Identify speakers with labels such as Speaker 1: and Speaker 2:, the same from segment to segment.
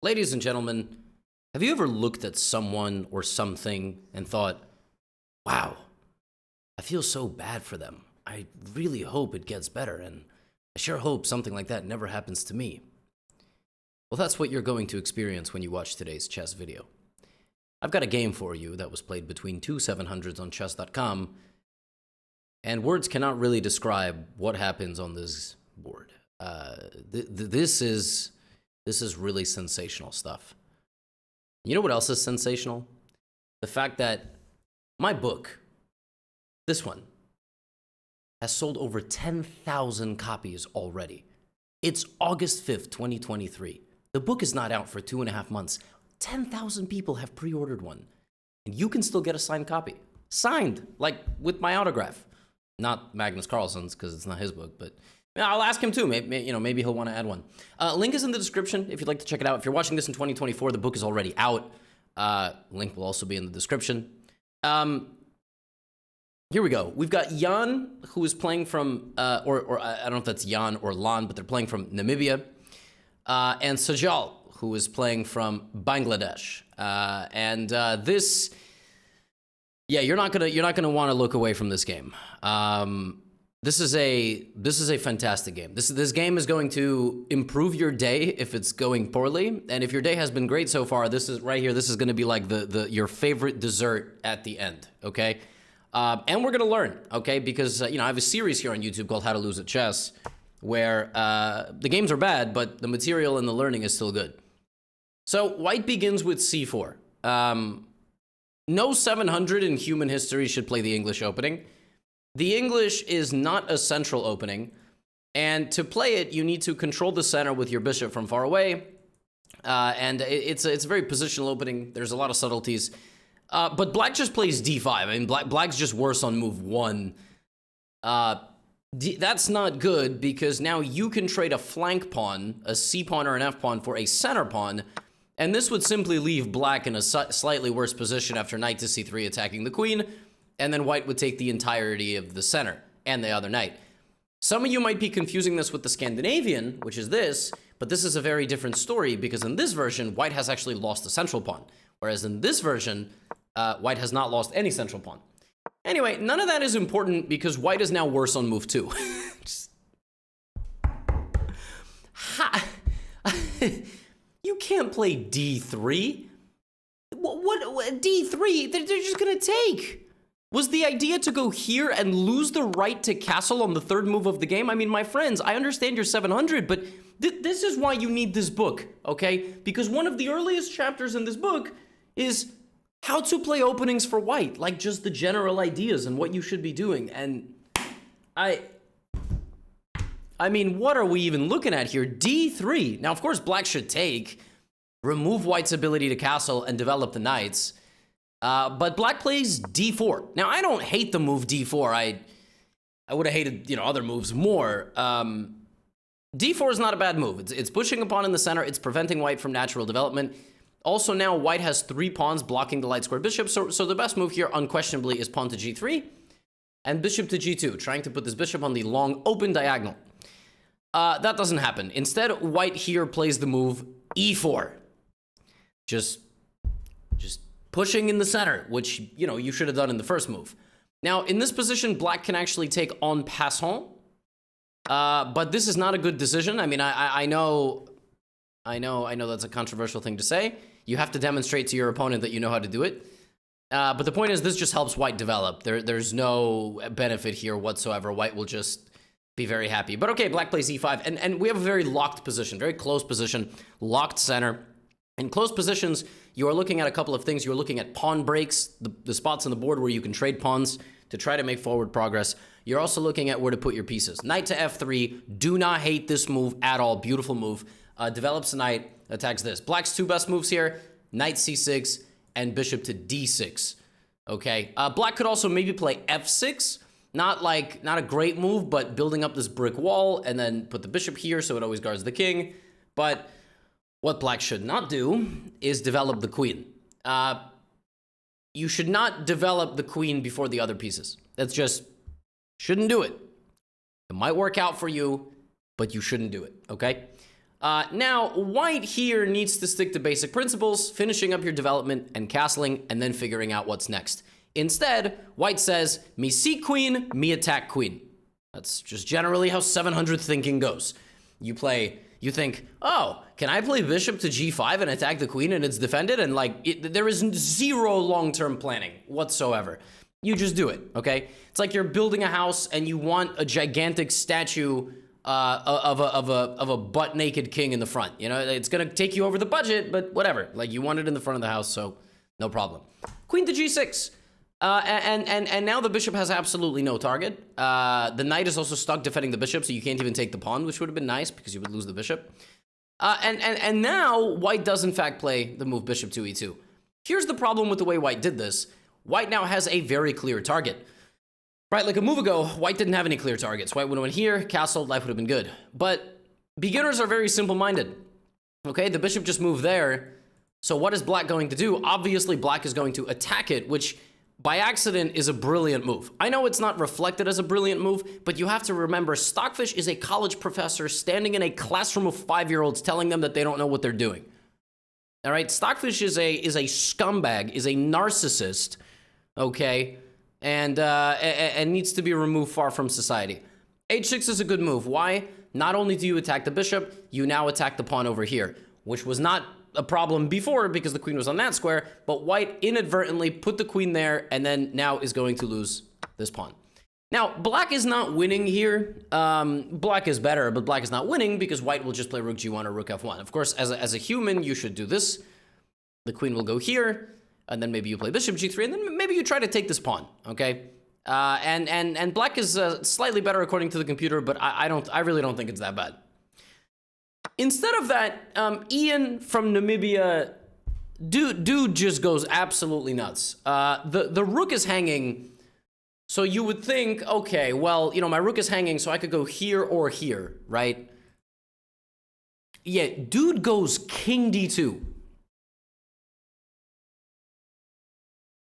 Speaker 1: Ladies and gentlemen, have you ever looked at someone or something and thought, wow, I feel so bad for them. I really hope it gets better, and I sure hope something like that never happens to me. Well, that's what you're going to experience when you watch today's chess video. I've got a game for you that was played between two 700s on chess.com, and words cannot really describe what happens on this board. This is really sensational stuff. You know what else is sensational? The fact that my book, this one, has sold over 10,000 copies already. It's August 5th, 2023. The book is not out for 2.5 months. 10,000 people have pre-ordered one. And you can still get a signed copy. Signed, like with my autograph. Not Magnus Carlsen's, because it's not his book, but I'll ask him too. Maybe he'll want to add one. Link is in the description if you'd like to check it out. If you're watching this in 2024, the book is already out. Link will also be in the description. Here we go. We've got Jan, who is playing from, or I don't know if that's Jan or Lan, but they're playing from Namibia, and Sajal, who is playing from Bangladesh. This, yeah, you're not gonna want to look away from this game. This is a fantastic game. This game is going to improve your day if it's going poorly, and if your day has been great so far, this is right here. This is going to be like your favorite dessert at the end. Okay, and we're gonna learn. Okay, because I have a series here on YouTube called How to Lose at Chess, where the games are bad, but the material and the learning is still good. So White begins with c4. No 700 in human history should play the English opening. The English is not a central opening, and to play it, you need to control the center with your bishop from far away, and it's a very positional opening. There's a lot of subtleties, but Black just plays d5. I mean, Black's just worse on move 1. That's not good, because now you can trade a flank pawn, a c pawn or an f pawn, for a center pawn, and this would simply leave Black in a slightly worse position after knight to c3 attacking the queen, and then White would take the entirety of the center and the other knight. Some of you might be confusing this with the Scandinavian, which is this, but this is a very different story, because in this version, White has actually lost the central pawn, whereas in this version, White has not lost any central pawn. Anyway, none of that is important, because White is now worse on move 2. You can't play d3. What d3? They're just gonna take. Was the idea to go here and lose the right to castle on the third move of the game? I mean, my friends, I understand you're 700, but this is why you need this book, okay? Because one of the earliest chapters in this book is how to play openings for White, like just the general ideas and what you should be doing. And I mean, what are we even looking at here? d3. Now, of course, Black should take, remove White's ability to castle, and develop the knights. But Black plays d4. Now, I don't hate the move d4. I would have hated, other moves more. D4 is not a bad move. It's pushing a pawn in the center. It's preventing White from natural development. Also, now White has 3 pawns blocking the light square bishop. So the best move here, unquestionably, is pawn to g3 and bishop to g2, trying to put this bishop on the long open diagonal. That doesn't happen. Instead, White here plays the move e4. Just pushing in the center, which, you should have done in the first move. Now, in this position, Black can actually take en passant, but this is not a good decision. I mean, I know that's a controversial thing to say. You have to demonstrate to your opponent that you know how to do it. But the point is, this just helps White develop. There's no benefit here whatsoever. White will just be very happy. But okay, Black plays e5, and we have a very locked position, very close position, locked center. In close positions, you are looking at a couple of things. You're looking at pawn breaks, the spots on the board where you can trade pawns to try to make forward progress. You're also looking at where to put your pieces. Knight to f3. Do not hate this move at all. Beautiful move. Develops a knight, attacks this. Black's 2 best moves here, knight c6 and bishop to d6. Okay, Black could also maybe play f6. Not a great move, but building up this brick wall and then put the bishop here so it always guards the king. But what Black should not do is develop the queen. You should not develop the queen before the other pieces. That's just, shouldn't do it. It might work out for you, but you shouldn't do it, okay? Now, white here needs to stick to basic principles, finishing up your development and castling, and then figuring out what's next. Instead, white says, me seek queen, me attack queen. That's just generally how 700 thinking goes. You think, oh, can I play bishop to g5 and attack the queen and it's defended? And there is zero long-term planning whatsoever. You just do it, okay? It's like you're building a house and you want a gigantic statue of a butt-naked king in the front. You know, it's gonna take you over the budget, but whatever. Like, you want it in the front of the house, so no problem. Queen to g6. And now the bishop has absolutely no target. The knight is also stuck defending the bishop, so you can't even take the pawn, which would have been nice because you would lose the bishop. And now white does in fact play the move bishop to e2. Here's the problem with the way white did this. White now has a very clear target. Right, like a move ago, white didn't have any clear targets. White would have went here, castled, life would have been good. But beginners are very simple-minded. Okay, the bishop just moved there. So what is black going to do? Obviously, black is going to attack it, which by accident is a brilliant move. I know it's not reflected as a brilliant move, but you have to remember Stockfish is a college professor standing in a classroom of 5-year-olds telling them that they don't know what they're doing. All right, Stockfish is a scumbag, is a narcissist, okay, and needs to be removed far from society. h6 is a good move. Why? Not only do you attack the bishop, you now attack the pawn over here, which was not a problem before because the queen was on that square, but white inadvertently put the queen there and then now is going to lose this pawn. Now, black is not winning here. Black is better, but black is not winning because white will just play rook g1 or rook f1. Of course, as a human, you should do this. The queen will go here, and then maybe you play bishop g3, and then maybe you try to take this pawn, okay? And black is slightly better according to the computer, but I really don't think it's that bad. Instead of that, Ian from Namibia, dude just goes absolutely nuts. The rook is hanging, so you would think, okay, well, you know, my rook is hanging, so I could go here or here, right? Yeah, dude goes king d2.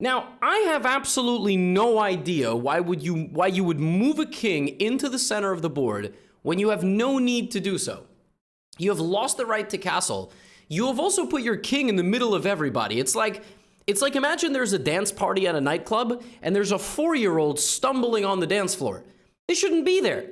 Speaker 1: Now, I have absolutely no idea why you would move a king into the center of the board when you have no need to do so. You have lost the right to castle. You have also put your king in the middle of everybody. It's like imagine there's a dance party at a nightclub and there's a 4-year-old stumbling on the dance floor. They shouldn't be there,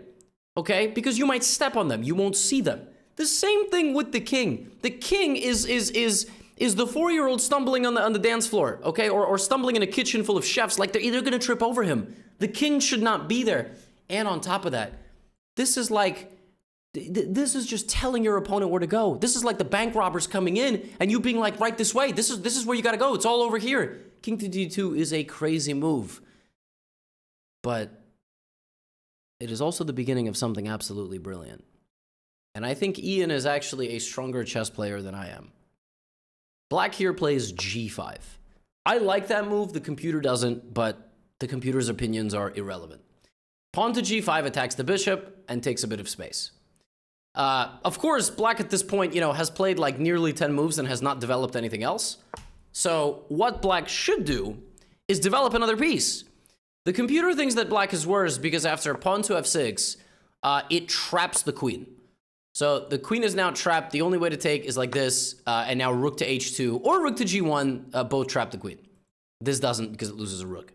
Speaker 1: okay? Because you might step on them. You won't see them. The same thing with the king. The king is the 4-year-old stumbling on the dance floor, okay? Or stumbling in a kitchen full of chefs, like they're going to trip over him. The king should not be there. And on top of that, this is just telling your opponent where to go. This is like the bank robbers coming in and you being like, right this way. This is where you got to go. It's all over here. King to d2 is a crazy move. But it is also the beginning of something absolutely brilliant. And I think Ian is actually a stronger chess player than I am. Black here plays g5. I like that move. The computer doesn't, but the computer's opinions are irrelevant. Pawn to g5 attacks the bishop and takes a bit of space. Of course, black at this point, you know, has played like nearly 10 moves and has not developed anything else. So what black should do is develop another piece. The computer thinks that black is worse because after pawn to f6, it traps the queen. So the queen is now trapped. The only way to take is like this, and now rook to h2 or rook to g1 both trap the queen. This doesn't because it loses a rook.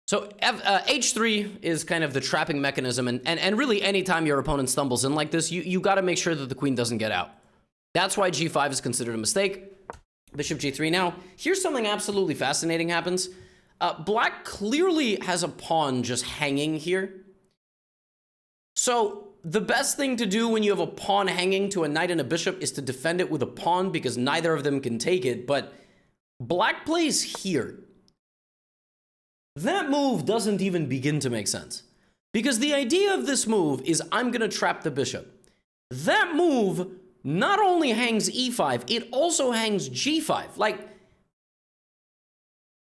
Speaker 1: So h3 is kind of the trapping mechanism, and really anytime your opponent stumbles in like this, you got to make sure that the queen doesn't get out. That's why g5 is considered a mistake. Bishop g3. Now, here's something absolutely fascinating happens. Black clearly has a pawn just hanging here. So the best thing to do when you have a pawn hanging to a knight and a bishop is to defend it with a pawn because neither of them can take it, but black plays here. That move doesn't even begin to make sense. Because the idea of this move is I'm going to trap the bishop. That move not only hangs e5, it also hangs g5. Like,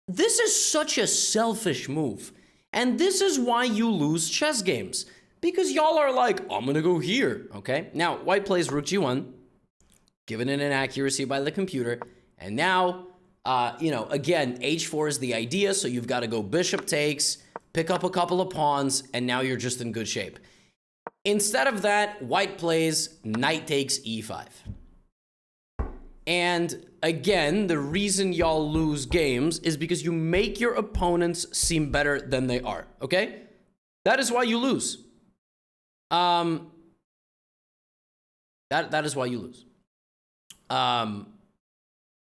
Speaker 1: this is such a selfish move. And this is why you lose chess games. Because y'all are like, I'm going to go here, okay? Now, white plays rook g1, given an inaccuracy by the computer. And now, you know, again, h4 is the idea, so you've got to go bishop takes, pick up a couple of pawns, and now you're just in good shape. Instead of that, white plays knight takes e5. And again, the reason y'all lose games is because you make your opponents seem better than they are, okay? That is why you lose. That is why you lose. And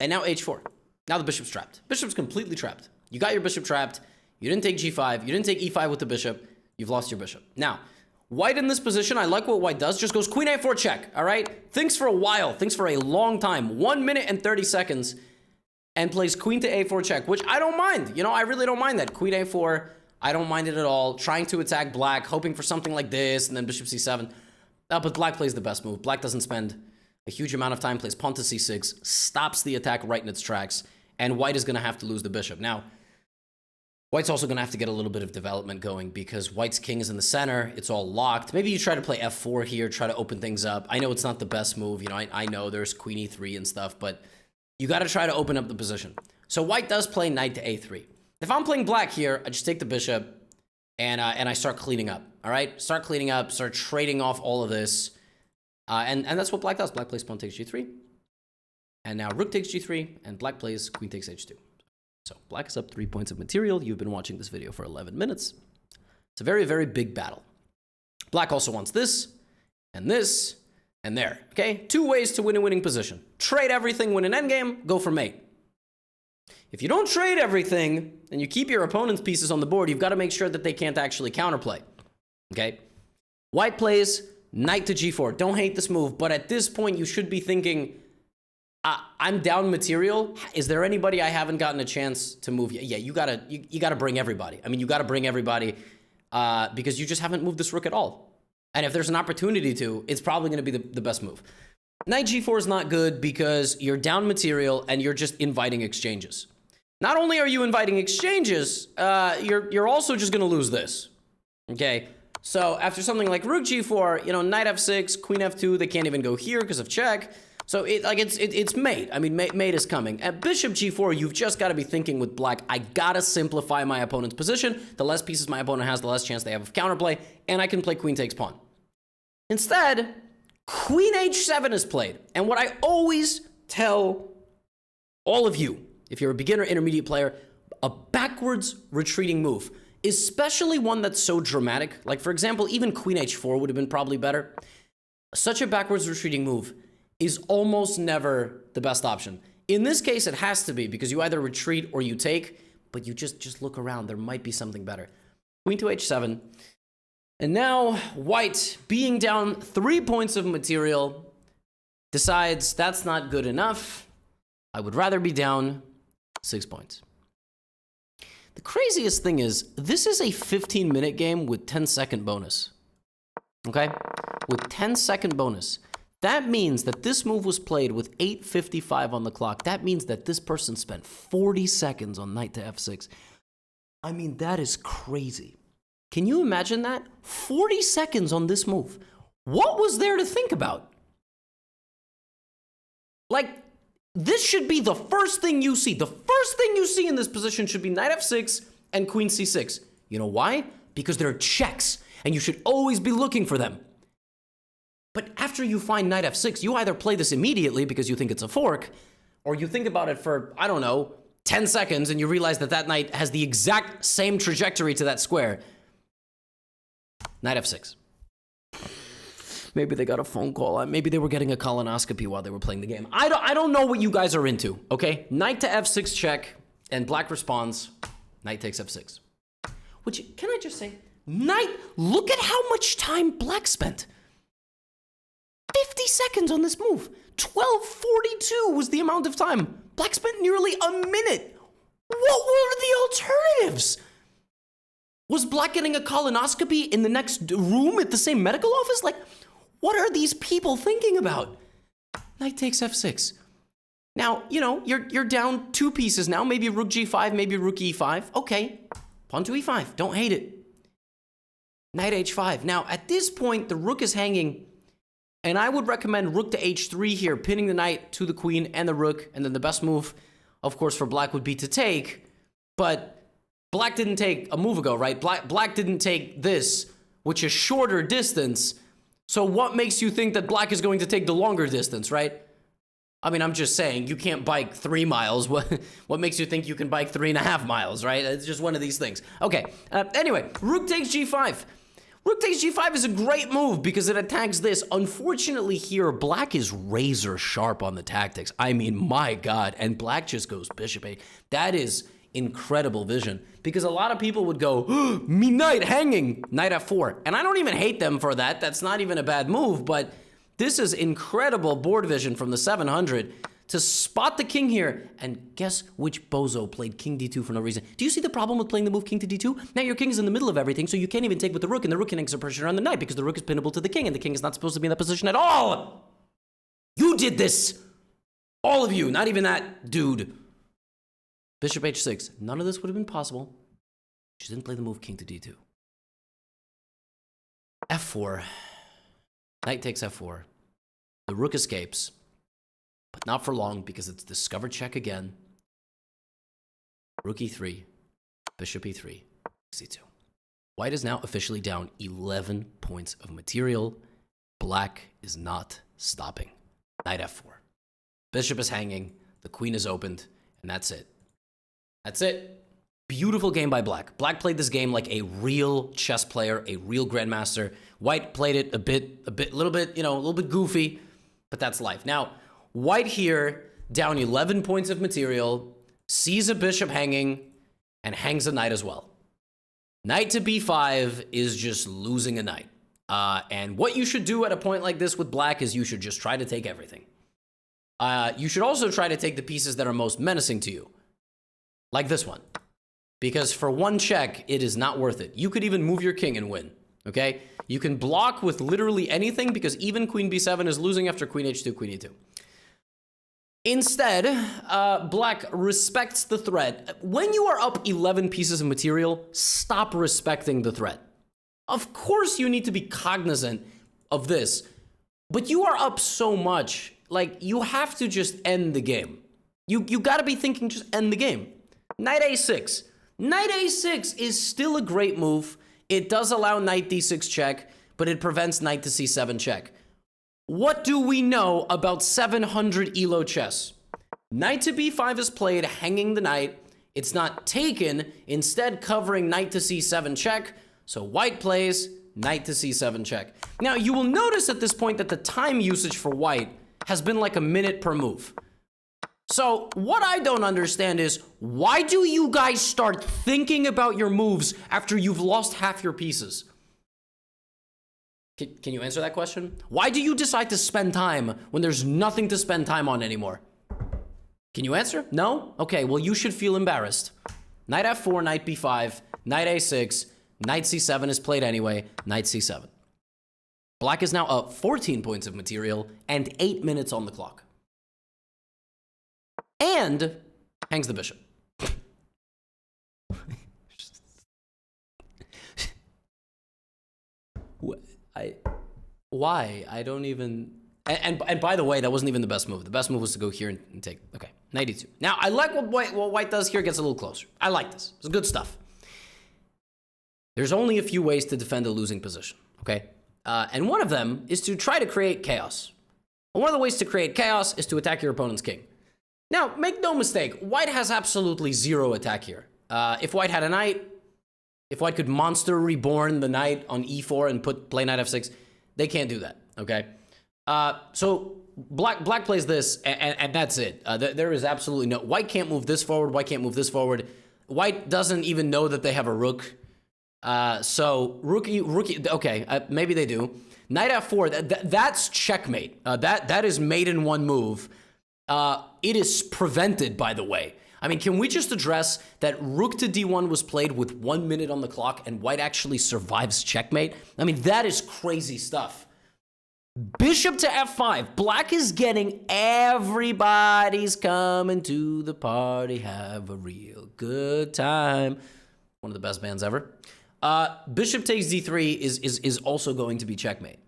Speaker 1: now h4. Now the bishop's trapped. Bishop's completely trapped. You got your bishop trapped. You didn't take g5. You didn't take e5 with the bishop. You've lost your bishop. Now, white in this position, I like what white does. Just goes queen a4 check, all right? Thinks for a while. Thinks for a long time. 1 minute and 30 seconds. And plays queen to a4 check, which I don't mind. You know, I really don't mind that. Queen a4, I don't mind it at all. Trying to attack black, hoping for something like this, and then bishop c7. But black plays the best move. Black doesn't spend a huge amount of time, plays pawn to c6, stops the attack right in its tracks, and white is going to have to lose the bishop. Now, white's also going to have to get a little bit of development going because white's king is in the center. It's all locked. Maybe you try to play f4 here, try to open things up. I know it's not the best move. You know, I know there's queen e3 and stuff, but you got to try to open up the position. So white does play knight to a3. If I'm playing black here, I just take the bishop and I start cleaning up. All right, start cleaning up, start trading off all of this. And that's what black does. Black plays pawn takes g3. And now rook takes g3, and black plays queen takes h2. So black is up 3 points of material. You've been watching this video for 11 minutes. It's a very, very big battle. Black also wants this, and there. Okay, 2 ways to win a winning position. Trade everything, win an endgame, go for mate. If you don't trade everything, and you keep your opponent's pieces on the board, you've got to make sure that they can't actually counterplay. Okay? White plays knight to g4. Don't hate this move, but at this point, you should be thinking, I'm down material. Is there anybody I haven't gotten a chance to move yet? Yeah, you gotta bring everybody. I mean, you gotta bring everybody because you just haven't moved this rook at all. And if there's an opportunity to, it's probably gonna be the best move. Knight g4 is not good because you're down material and you're just inviting exchanges. Not only are you inviting exchanges, you're also just gonna lose this. Okay, so after something like rook g4, you know, knight f6, queen f2, they can't even go here because of check. So it's mate. I mean, mate is coming. At bishop g4, you've just got to be thinking with black, I got to simplify my opponent's position. The less pieces my opponent has, the less chance they have of counterplay, and I can play queen takes pawn. Instead, queen h7 is played. And what I always tell all of you, if you're a beginner, intermediate player, a backwards retreating move, especially one that's so dramatic, like for example, even queen h4 would have been probably better. Such a backwards retreating move is almost never the best option. In this case, it has to be because you either retreat or you take, but you just look around. There might be something better. Queen to h7. And now white, being down 3 points of material, decides that's not good enough. I would rather be down 6 points. The craziest thing is, this is a 15-minute game with 10-second bonus. Okay? With 10-second bonus. That means that this move was played with 8:55 on the clock. That means that this person spent 40 seconds on knight to f6. I mean, that is crazy. Can you imagine that? 40 seconds on this move. What was there to think about? Like, this should be the first thing you see. The first thing you see in this position should be knight f6 and queen c6. You know why? Because they're checks, and you should always be looking for them. But after you find knight f6, you either play this immediately because you think it's a fork, or you think about it for, I don't know, 10 seconds, and you realize that that knight has the exact same trajectory to that square. Knight f6. Maybe they got a phone call. Maybe they were getting a colonoscopy while they were playing the game. I don't know what you guys are into, okay? Knight to f6 check, and black responds, knight takes f6. Which, can I just say, look at how much time black spent. 50 seconds on this move. 12:42 was the amount of time. Black spent nearly a minute. What were the alternatives? Was black getting a colonoscopy in the next room at the same medical office? Like, what are these people thinking about? Knight takes f6. Now, you know, you're down 2 pieces now. Maybe rook g5, maybe rook e5. Okay, pawn to e5. Don't hate it. Knight h5. Now, at this point, the rook is hanging. And I would recommend rook to h3 here, pinning the knight to the queen and the rook. And then the best move, of course, for black would be to take. But black didn't take a move ago, right? Black didn't take this which is shorter distance. So what makes you think that black is going to take the longer distance, right? I mean, I'm just saying, you can't bike 3 miles. What makes you think you can bike 3.5 miles, right? It's just one of these things. Okay, anyway, rook takes g5. Rook takes g5 is a great move because it attacks this. Unfortunately here, black is razor sharp on the tactics. I mean, my God, and black just goes bishop 8. That is incredible vision because a lot of people would go, oh, me knight hanging, knight f4. And I don't even hate them for that. That's not even a bad move, but this is incredible board vision from the 700 to spot the king here. And guess which bozo played king d2 for no reason? Do you see the problem with playing the move king to d2? Now your king is in the middle of everything, so you can't even take with the rook, and the rook can exert pressure on the knight because the rook is pinnable to the king, and the king is not supposed to be in that position at all. You did this. All of you, not even that dude. Bishop h6. None of this would have been possible. She didn't play the move king to d2. f4. Knight takes f4. The rook escapes, but not for long because it's discovered check again. Rook e3, bishop e3, c2. White is now officially down 11 points of material. Black is not stopping. Knight f4. Bishop is hanging, the queen is opened, and that's it. That's it. Beautiful game by black. Black played this game like a real chess player, a real grandmaster. White played it a little bit goofy, but that's life. Now, white here, down 11 points of material, sees a bishop hanging, and hangs a knight as well. Knight to b5 is just losing a knight. And what you should do at a point like this with black is you should just try to take everything. You should also try to take the pieces that are most menacing to you, like this one. Because for one check, it is not worth it. You could even move your king and win, okay? You can block with literally anything because even queen b7 is losing after queen h2, queen e2. Instead, black respects the threat. When you are up 11 pieces of material, stop respecting the threat. Of course you need to be cognizant of this, but you are up so much, like, you have to just end the game. You gotta be thinking just end the game. Knight a6. Knight a6 is still a great move. It does allow knight d6 check, but it prevents knight to c7 check. What do we know about 700 ELO chess? Knight to b5 is played hanging the knight. It's not taken, instead covering knight to c7 check. So white plays knight to c7 check. Now you will notice at this point that the time usage for white has been like a minute per move. So what I don't understand is, why do you guys start thinking about your moves after you've lost half your pieces? Can you answer that question? Why do you decide to spend time when there's nothing to spend time on anymore? Can you answer? No? Okay, well, you should feel embarrassed. Knight f4, knight b5, knight a6, knight c7 is played anyway, knight c7. Black is now up 14 points of material and 8 minutes on the clock. And hangs the bishop. Why? I don't even... And by the way, that wasn't even the best move. The best move was to go here and take... Okay, knight e2. Now, I like what white does here. Gets a little closer. I like this. It's good stuff. There's only a few ways to defend a losing position, okay? And one of them is to try to create chaos. And one of the ways to create chaos is to attack your opponent's king. Now, make no mistake, white has absolutely zero attack here. If white had a knight, if white could monster reborn the knight on e4 and play knight f6, they can't do that, okay? So black plays this, and that's it. There is absolutely no... White can't move this forward, white can't move this forward. White doesn't even know that they have a rook. So rookie, okay, maybe they do. Knight f4, that's checkmate. That is mate in one move. It is prevented, by the way. I mean, can we just address that rook to d1 was played with 1 minute on the clock and white actually survives checkmate? I mean, that is crazy stuff. Bishop to f5. Black is getting everybody's coming to the party. Have a real good time. One of the best bands ever. Bishop takes d3 is also going to be checkmate.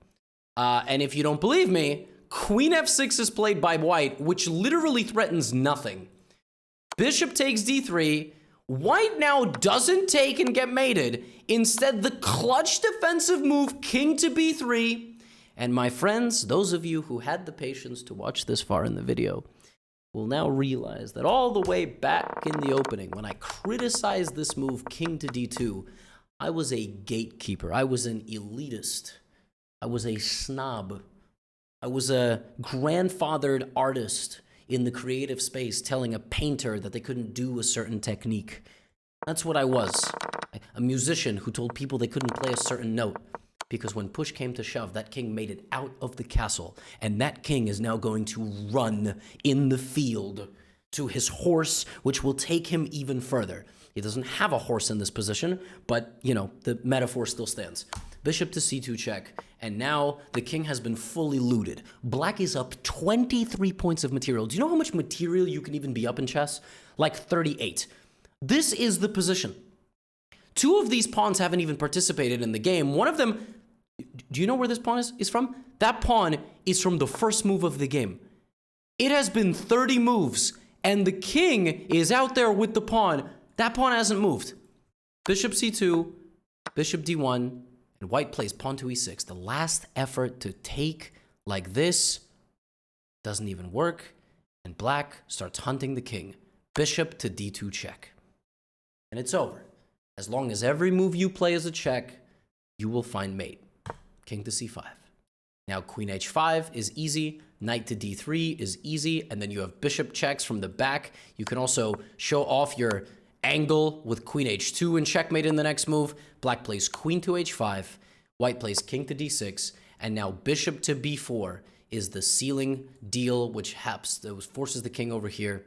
Speaker 1: And if you don't believe me, queen f6 is played by white, which literally threatens nothing. Bishop takes d3. White now doesn't take and get mated. Instead, the clutch defensive move, king to b3. And my friends, those of you who had the patience to watch this far in the video, will now realize that all the way back in the opening, when I criticized this move, king to d2, I was a gatekeeper. I was an elitist. I was a snob. I was a grandfathered artist in the creative space telling a painter that they couldn't do a certain technique. That's what I was. A musician who told people they couldn't play a certain note. Because when push came to shove, that king made it out of the castle. And that king is now going to run in the field to his horse, which will take him even further. He doesn't have a horse in this position, but, you know, the metaphor still stands. Bishop to c2 check, and now the king has been fully looted. Black is up 23 points of material. Do you know how much material you can even be up in chess? Like 38. This is the position. Two of these pawns haven't even participated in the game. One of them, do you know where this pawn is from? That pawn is from the first move of the game. It has been 30 moves, and the king is out there with the pawn. That pawn hasn't moved. Bishop c2, bishop d1, and white plays pawn to e6. The last effort to take like this doesn't even work, and black starts hunting the king. Bishop to d2 check. And it's over. As long as every move you play is a check, you will find mate. King to c5. Now queen h5 is easy, knight to d3 is easy, and then you have bishop checks from the back. You can also show off your angle with queen h2 and checkmate in the next move. Black plays queen to h5, white plays king to d6, and now bishop to b4 is the ceiling deal, which forces the king over here.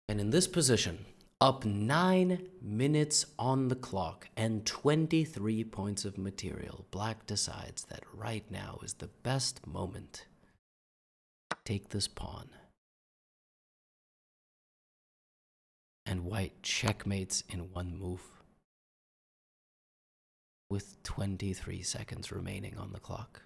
Speaker 1: And in this position, up 9 minutes on the clock and 23 points of material, black decides that right now is the best moment. Take this pawn. And white checkmates in one move with 23 seconds remaining on the clock.